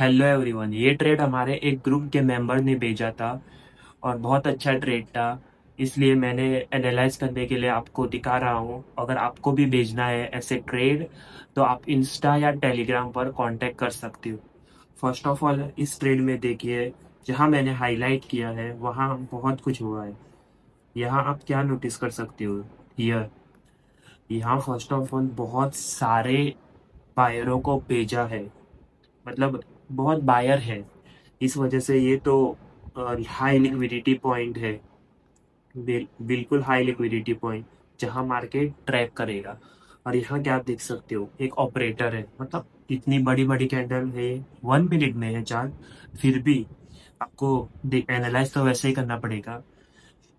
Hello everyone. ये trade हमारे एक ग्रुप के मेंबर ने भेजा था और बहुत अच्छा ट्रेड था। इसलिए मैंने एनालाइज करने के लिए आपको दिखा रहा हूँ। अगर आपको भी भेजना है ऐसे ट्रेड तो आप इंस्टा या टेलीग्राम पर कांटेक्ट कर सकते हो। फर्स्ट ऑफ ऑल इस ट्रेड में देखिए, जहाँ मैंने हाईलाइट किया है वहाँ बहुत कुछ हुआ है। यहाँ आप क्या नोटिस कर सकते हो? हियर, यहाँ फर्स्ट ऑफ ऑल बहुत सारे बायरों को भेजा है। मतलब बहुत बायर है। इस वजह से ये तो हाई लिक्विडिटी पॉइंट है। बिल्कुल हाई लिक्विडिटी पॉइंट जहां मार्केट ट्रैक करेगा। और यहाँ क्या आप देख सकते हो, एक ऑपरेटर है। मतलब इतनी बड़ी बड़ी कैंडल है, 1 मिनट में है चार्ट। फिर भी आपको एनालाइज तो वैसे ही करना पड़ेगा।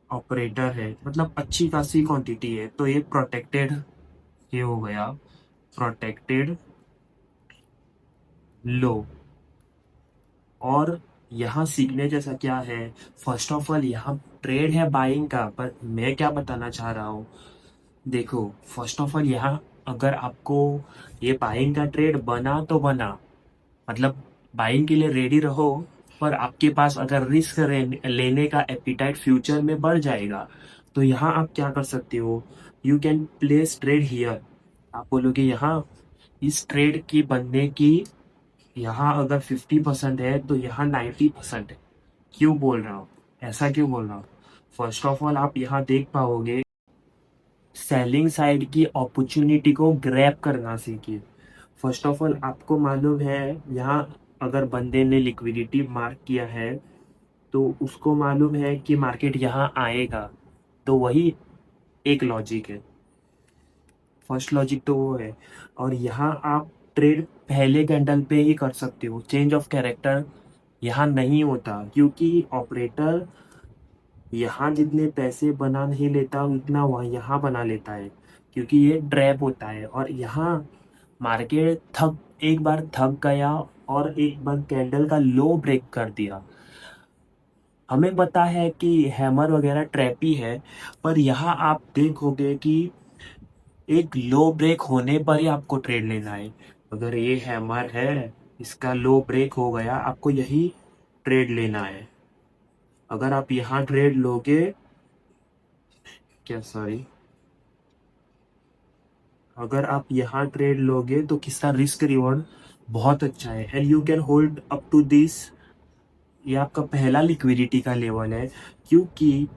ऑपरेटर है, मतलब अच्छी खासी क्वांटिटी है, तो ये प्रोटेक्टेड, ये हो गया प्रोटेक्टेड लो। और यहाँ सीखने जैसा क्या है? फर्स्ट ऑफ ऑल यहाँ ट्रेड है बाइंग का, पर मैं क्या बताना चाह रहा हूँ, देखो। फर्स्ट ऑफ ऑल यहाँ अगर आपको ये बाइंग का ट्रेड बना तो बना, मतलब बाइंग के लिए रेडी रहो। पर आपके पास अगर रिस्क लेने का एपिटाइट फ्यूचर में बढ़ जाएगा, तो यहाँ आप क्या कर सकते हो? You can place trade here. आप बोलोगे यहाँ इस ट्रेड की बनने की, यहाँ अगर 50% है तो यहाँ 90% है। क्यों बोल रहा हूँ? ऐसा क्यों बोल रहा हूँ? फर्स्ट ऑफ ऑल आप यहाँ देख पाओगे, सेलिंग साइड की अपॉर्चुनिटी को ग्रैब करना सीखिए। फर्स्ट ऑफ ऑल आपको मालूम है, यहाँ अगर बंदे ने लिक्विडिटी मार्क किया है तो उसको मालूम है कि मार्केट यहाँ आएगा। तो वही एक लॉजिक है। फर्स्ट लॉजिक तो वो है। और यहाँ आप ट्रेड पहले कैंडल पे ही कर सकते हो। चेंज ऑफ कैरेक्टर यहाँ नहीं होता, क्योंकि ऑपरेटर यहाँ जितने पैसे बना नहीं लेता उतना वह यहाँ बना लेता है, क्योंकि ये ट्रैप होता है। और यहाँ मार्केट एक बार थक गया और एक बार कैंडल का लो ब्रेक कर दिया। हमें पता है कि हैमर वगैरह ट्रैप ही है, पर यहाँ आप देखोगे कि एक लो ब्रेक होने पर ही आपको ट्रेड लेना है। अगर ये हैमर है, इसका लो ब्रेक हो गया, आपको यही ट्रेड लेना है। अगर आप यहाँ ट्रेड लोगे, क्या, सॉरी, अगर आप यहाँ ट्रेड लोगे तो किसका रिस्क रिवॉर्ड बहुत अच्छा है, and you can hold up to this. ये आपका पहला लिक्विडिटी का लेवल है, क्योंकि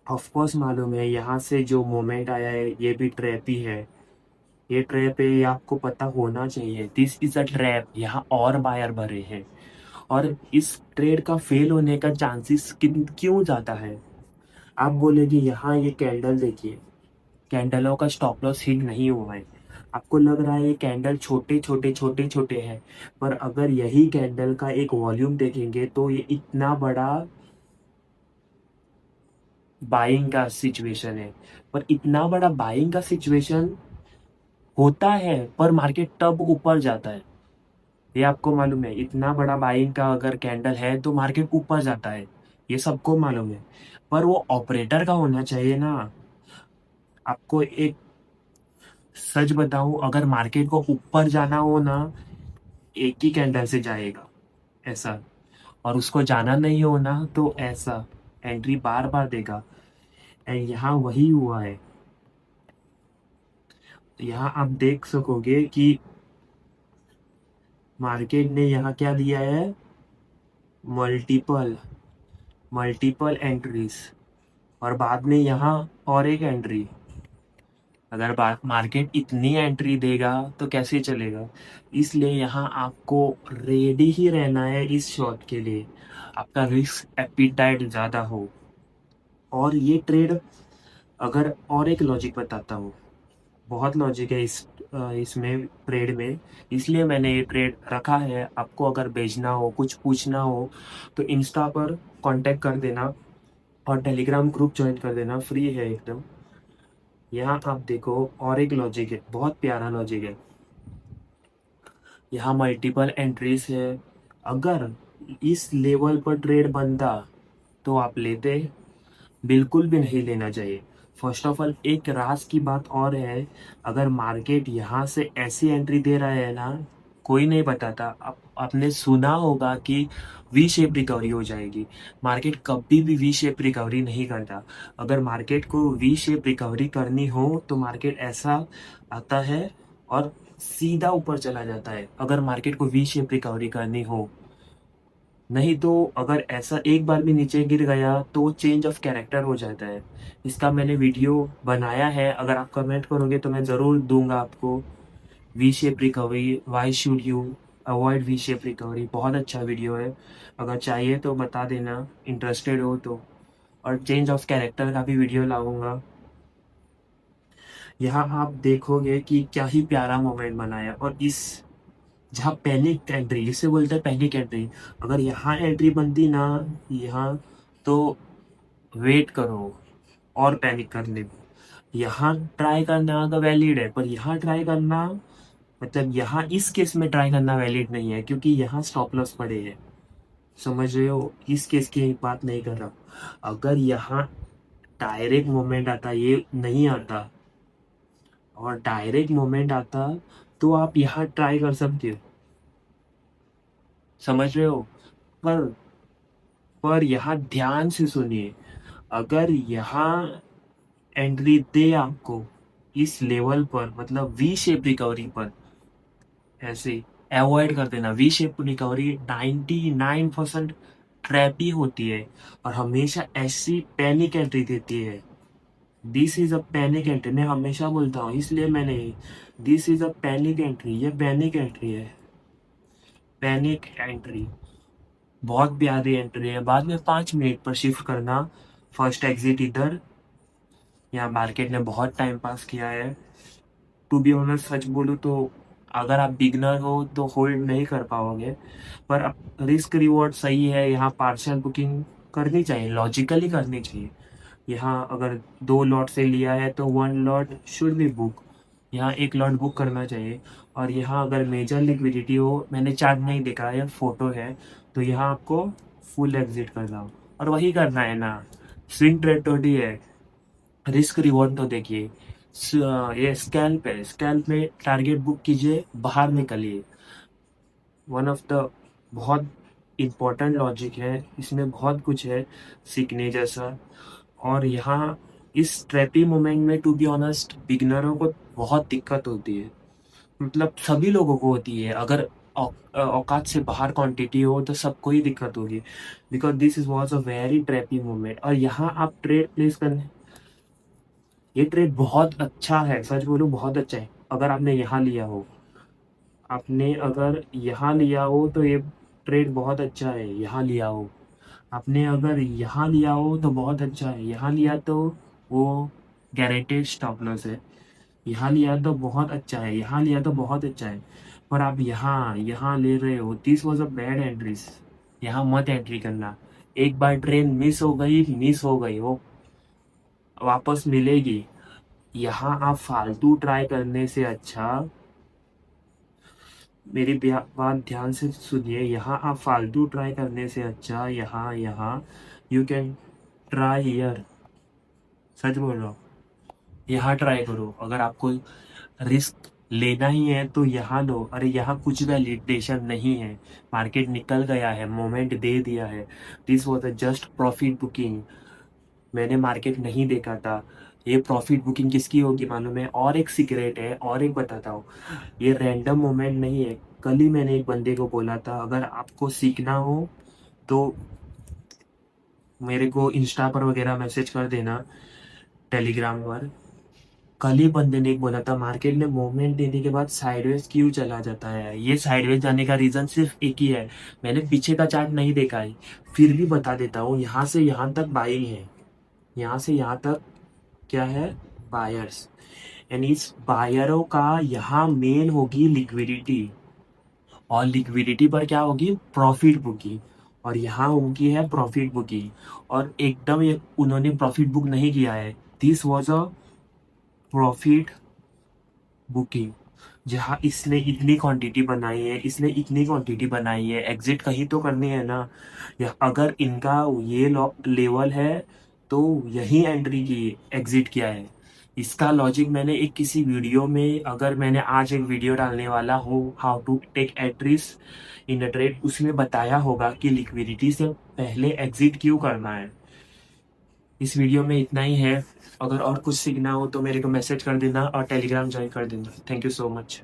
ऑफ कोर्स मालूम है यहाँ से जो मोमेंट आया है ये भी ट्रैप ही है। ये ट्रैप है, ये आपको पता होना चाहिए। This is a trap. यहाँ और बायर भरे हैं। और इस ट्रेड का फेल होने का चांसेस क्यों ज्यादा है? आप बोलेंगे यहाँ ये कैंडल देखिए, कैंडलों का स्टॉप लॉस हिट नहीं हुआ है। आपको लग रहा है ये कैंडल छोटे छोटे छोटे छोटे हैं, पर अगर यही कैंडल का एक वॉल्यूम देखेंगे तो ये इतना बड़ा बाइंग का सिचुएशन है। पर इतना बड़ा बाइंग का सिचुएशन होता है, पर मार्केट तब ऊपर जाता है। ये आपको मालूम है, इतना बड़ा बाइंग का अगर कैंडल है तो मार्केट ऊपर जाता है। ये सबको मालूम है। पर वो ऑपरेटर का होना चाहिए ना। आपको एक सच बताऊं, अगर मार्केट को ऊपर जाना हो ना, एक ही कैंडल से जाएगा, ऐसा। और उसको जाना नहीं हो ना तो ऐसा एंट्री बार बार देगा। एंड यहाँ वही हुआ है। तो यहाँ आप देख सकोगे कि मार्केट ने यहाँ क्या दिया है, मल्टीपल मल्टीपल एंट्रीज। और बाद में यहाँ और एक एंट्री। अगर मार्केट इतनी एंट्री देगा तो कैसे चलेगा? इसलिए यहाँ आपको रेडी ही रहना है इस शॉट के लिए। आपका रिस्क एपिटाइट ज़्यादा हो। और ये ट्रेड, अगर और एक लॉजिक बताता हूँ, बहुत लॉजिक है इसमें ट्रेड में। इसलिए मैंने ये ट्रेड रखा है। आपको अगर भेजना हो, कुछ पूछना हो, तो इंस्टा पर कांटेक्ट कर देना और टेलीग्राम ग्रुप ज्वाइन कर देना, फ्री है एकदम। यहाँ आप देखो, और एक लॉजिक है, बहुत प्यारा लॉजिक है। यहाँ मल्टीपल एंट्रीज है। अगर इस लेवल पर ट्रेड बनता तो आप लेते, बिल्कुल भी नहीं लेना चाहिए। फर्स्ट ऑफ ऑल एक राज की बात और है, अगर मार्केट यहाँ से ऐसी एंट्री दे रहा है ना, कोई नहीं बताता। आपने सुना होगा कि वी शेप रिकवरी हो जाएगी। मार्केट कभी भी वी शेप रिकवरी नहीं करता। अगर मार्केट को वी शेप रिकवरी करनी हो तो मार्केट ऐसा आता है और सीधा ऊपर चला जाता है, अगर मार्केट को वी शेप रिकवरी करनी हो। नहीं तो अगर ऐसा एक बार भी नीचे गिर गया तो चेंज ऑफ कैरेक्टर हो जाता है। इसका मैंने वीडियो बनाया है, अगर आप कमेंट करोगे तो मैं ज़रूर दूंगा आपको। V shape recovery, why should you avoid V shape recovery, बहुत अच्छा वीडियो है। अगर चाहिए तो बता देना, इंटरेस्टेड हो तो। और चेंज ऑफ कैरेक्टर का भी वीडियो लाऊंगा। यहाँ आप देखोगे कि क्या ही प्यारा मोमेंट बनाया। और इस जहाँ पैनिक एंट्री जिसे बोलते हैं, पैनिक एंट्री, अगर यहाँ एंट्री बनती ना यहाँ, तो वेट करो और पैनिक करने में। यहाँ ट्राई करना तो वैलिड है, पर यहाँ ट्राई करना मतलब यहाँ इस केस में ट्राई करना वैलिड नहीं है, क्योंकि यहाँ स्टॉप लॉस पड़े हैं। समझ रहे हो, इस केस की बात नहीं कर रहा हूँ। अगर यहाँ डायरेक्ट मोमेंट आता, ये नहीं आता, और डायरेक्ट मोमेंट आता तो आप यहाँ ट्राई कर सकते हो। समझ रहे हो। पर पर यहाँ ध्यान से सुनिए, अगर यहाँ एंट्री दे आपको इस लेवल पर, मतलब वी शेप रिकवरी पर, ऐसे अवॉइड कर देना। वी शेप रिकवरी 99% ट्रैप ही होती है और हमेशा ऐसी पैनिक एंट्री देती है। This is a panic entry, मैं हमेशा बोलता हूँ, इसलिए मैंने this is a panic entry, ये पैनिक एंट्री है। पैनिक एंट्री बहुत प्यारी एंट्री है। बाद में 5 मिनट पर शिफ्ट करना, फर्स्ट एग्जिट इधर। यहाँ मार्केट ने बहुत टाइम पास किया है। टू बी ऑनेस्ट सच बोलूँ तो अगर आप बिगनर हो तो होल्ड नहीं कर पाओगे, पर अब रिस्क रिवॉर्ड सही है। यहाँ पार्शियल बुकिंग करनी चाहिए, लॉजिकली करनी चाहिए। यहाँ अगर 2 लॉट से लिया है तो 1 लॉट शुड बी बुक, यहाँ 1 लॉट बुक करना चाहिए। और यहाँ अगर मेजर लिक्विडिटी हो, मैंने चार्ट नहीं देखा है, फोटो है, तो यहाँ आपको फुल एग्जिट करना हो। और वही करना है ना, स्विंग ट्रेड तो ही है। रिस्क रिवॉर्ड तो देखिए, ये स्कैल्प है, स्कैल्प में टारगेट बुक कीजिए, बाहर निकलिए। वन ऑफ द बहुत इम्पोर्टेंट लॉजिक है, इसमें बहुत कुछ है सीखने जैसा। और यहाँ इस ट्रैपी मोमेंट में टू बी ऑनेस्ट बिगनरों को बहुत दिक्कत होती है, मतलब सभी लोगों को होती है। अगर औकात से बाहर क्वांटिटी हो तो सबको ही दिक्कत होगी, because this is was a very trappy moment. और यहाँ आप ट्रेड प्लेस करने, ये ट्रेड बहुत अच्छा है, सच बोलूँ बहुत अच्छा है। अगर आपने यहाँ लिया हो, आपने अगर यहाँ लिया हो तो ये ट्रेड बहुत अच्छा है। यहाँ लिया हो आपने, अगर यहाँ लिया हो तो बहुत अच्छा है। यहाँ लिया तो वो गारंटेड स्टॉप लॉस है। यहाँ लिया तो बहुत अच्छा है, यहाँ लिया तो बहुत अच्छा है। पर आप यहाँ यहाँ ले रहे हो, this was a bad entries. यहाँ मत एंट्री करना। एक बार ट्रेन मिस हो गई, वो वापस मिलेगी। यहाँ आप फालतू ट्राई करने से अच्छा, मेरी बात ध्यान से सुनिए, यहाँ आप फालतू ट्राई करने से अच्छा यहाँ यहाँ यू कैन ट्राई हियर। सच बोल रहा हूँ, यहाँ ट्राई करो। अगर आपको रिस्क लेना ही है तो यहाँ लो। अरे यहाँ कुछ वैलिडेशन नहीं है, मार्केट निकल गया है, मोमेंट दे दिया है। This was a just profit booking. मैंने मार्केट नहीं देखा था। ये प्रॉफिट बुकिंग किसकी होगी मालूम है? और एक सीक्रेट है, और एक बताता हूँ, ये रैंडम मोमेंट नहीं है। कल ही मैंने एक बंदे को बोला था, अगर आपको सीखना हो तो मेरे को इंस्टा पर वगैरह मैसेज कर देना, टेलीग्राम पर। कल ही बंदे ने एक बोला था, मार्केट में मूवमेंट देने के बाद साइडवेज क्यों चला जाता है? ये साइडवेज जाने का रीजन सिर्फ एक ही है, मैंने पीछे का चार्ट नहीं देखा है, फिर भी बता देता हूँ। यहाँ से यहाँ तक बाइंग है, यहाँ से यहाँ तक क्या है? बायर्स। एंड इस बायरों का यहाँ मेन होगी लिक्विडिटी, और लिक्विडिटी पर क्या होगी? Profit booking. और यहाँ उनकी है प्रॉफिट बुकिंग, और एकदम ये उन्होंने प्रॉफिट बुक नहीं किया है। This was a profit booking, जहाँ इसने इतनी क्वांटिटी बनाई है, इसने इतनी क्वांटिटी बनाई है, एग्जिट कहीं तो करनी है ना। या अगर इनका ये लेवल है तो यही एंट्री की, एग्जिट किया है। इसका लॉजिक मैंने एक किसी वीडियो में, अगर मैंने आज एक वीडियो डालने वाला हूँ how to take entries in a trade, उसमें बताया होगा कि लिक्विडिटी से पहले एग्जिट क्यों करना है। इस वीडियो में इतना ही है। अगर और कुछ सीखना हो तो मेरे को मैसेज कर देना और टेलीग्राम ज्वाइन कर देना। Thank you so much.